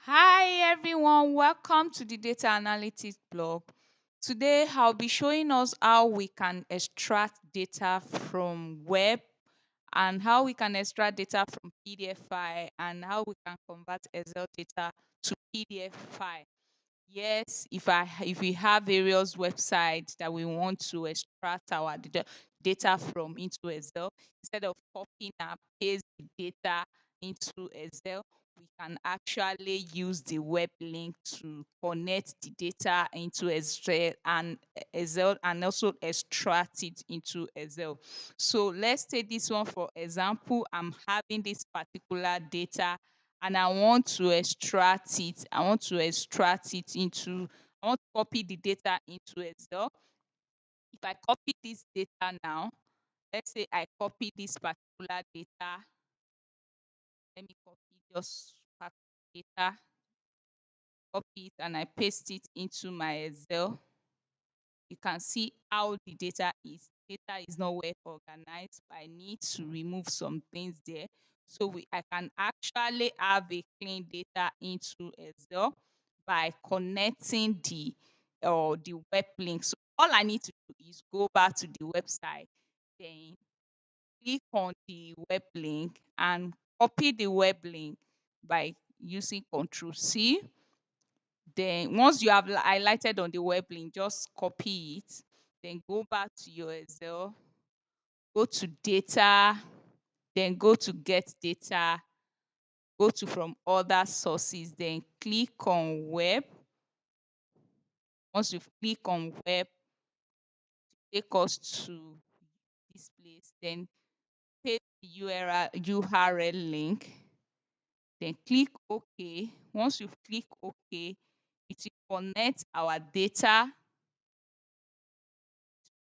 Hi everyone, welcome to the data analytics blog. Today I'll be showing us how we can extract data from web and how we can extract data from PDF file and how we can convert Excel data to PDF file. Yes, if we have various websites that we want to extract our data from into Excel, instead of copying and paste the data into Excel, we can actually use the web link to connect the data into Excel and also extract it into Excel. So let's take this one for example. I'm having this particular data and I want to extract it. I want to extract it into, I want to copy the data into Excel. If I copy this data now, let's say I copy this particular data. Let me copy just part of data, copy it and I paste it into my Excel. You can see how the data is. Data is not well organized. I need to remove some things there. So I can actually have a clean data into Excel by connecting the web link. So all I need to do is go back to the website, then click on the web link and copy the web link by using Control C. Then once you have highlighted on the web link, just copy it. Then go back to your Excel, go to data, then go to get data, go to from other sources, then click on web. Once you click on web, take us to this place, then paste the URL link, then click OK. Once you click OK, it will connect our data.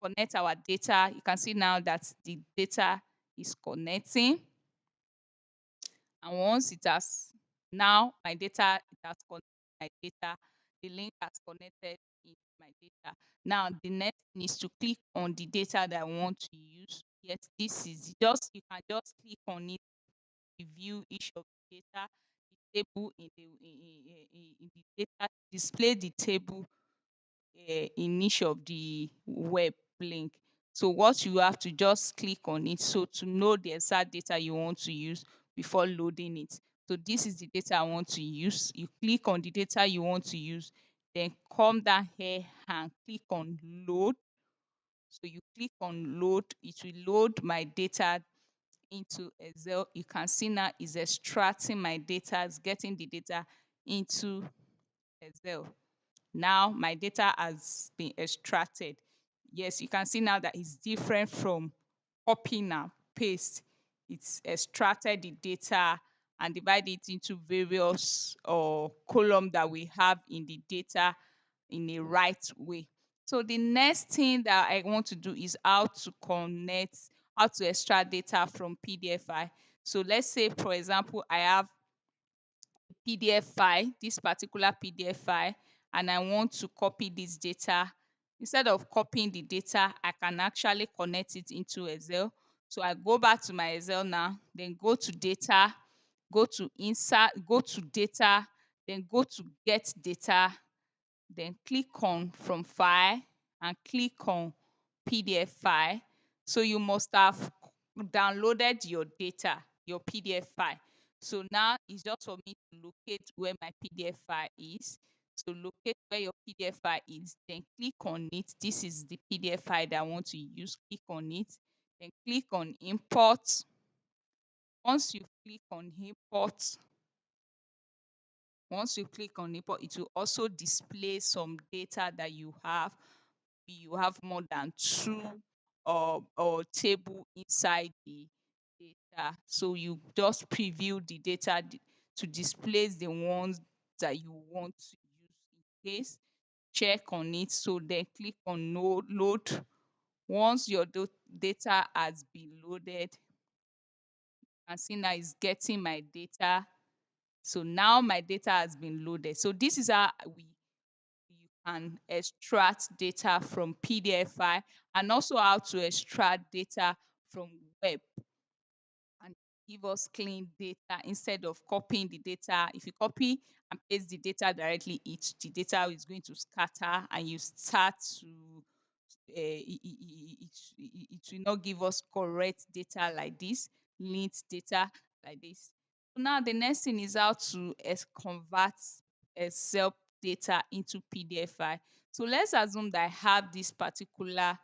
You can see now that the data is connecting. And once it has, now my data, it has connected my data, the link has connected in my data. Now the next thing is to click on the data that I want to use. Yes, this is just, you can just click on it to view each of the data, the table in the data, display the table in each of the web link. So what you have to just click on it so to know the exact data you want to use before loading it. So this is the data I want to use. You click on the data you want to use, then come down here and click on load. So you click on load, it will load my data into Excel. You can see now it's extracting my data, it's getting the data into Excel. Now my data has been extracted. Yes, you can see now that it's different from copy and paste. It's extracted the data and divided it into various columns that we have in the data in a right way. So the next thing that I want to do is how to extract data from PDF file. So let's say, for example, I have PDF file, this particular PDF file, and I want to copy this data. Instead of copying the data, I can actually connect it into Excel. So I go back to my Excel now, then go to data, go to insert, go to data, then go to get data, then click on from file and click on PDF file. So you must have downloaded your data, your PDF file. So now it's just for me to locate where my PDF file is. So locate where your PDF file is, then click on it. This is the PDF file that I want to use. Click on it, then click on import. Once you click on import, once you click on import, it will also display some data that you have. You have more than two or table inside the data. So you just preview the data to display the ones that you want to use in case. Check on it. So then click on load. Once your data has been loaded, you can see now it's getting my data. So now my data has been loaded. So this is how you can extract data from PDF file and also how to extract data from web. And give us clean data instead of copying the data. If you copy and paste the data directly, the data is going to scatter and you start to it will not give us correct data like this, neat data like this. So now the next thing is how to convert Excel data into PDF file. So let's assume that I have this particular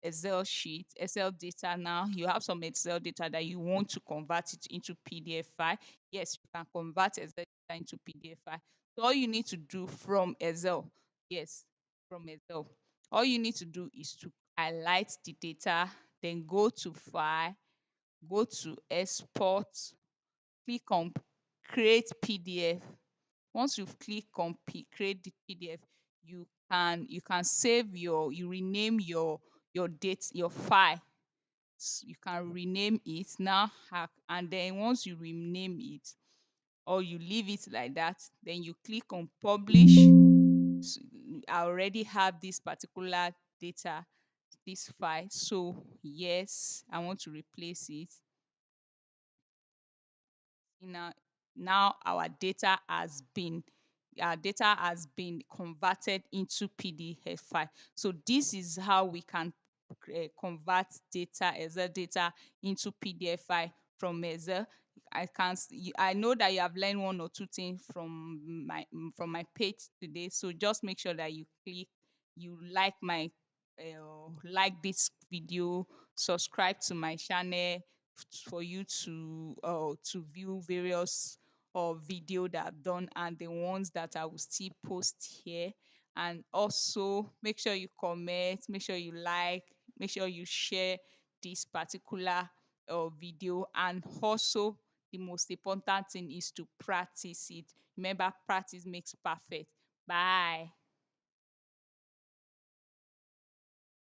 Excel sheet, Excel data now. You have some Excel data that you want to convert it into PDF file. Yes, you can convert Excel data into PDF file. So all you need to do from Excel, yes, from Excel, all you need to do is to highlight the data, then go to File, go to Export, click on Create PDF. Once you've clicked on create the PDF, you can save you rename your date, your file. You can rename it now, and then once you rename it or you leave it like that, then you click on publish. So I already have this particular data, this file. So yes, I want to replace it. Now now our data has been converted into PDF file. So this is how we can convert data, Excel data, into PDF file from Excel. I know that you have learned one or two things from my page today. So just make sure that you like this video, subscribe to my channel for you to view various video that I've done and the ones that I will still post here. And also make sure you comment, make sure you like, make sure you share this particular video. And also the most important thing is to practice it. Remember, practice makes perfect. Bye.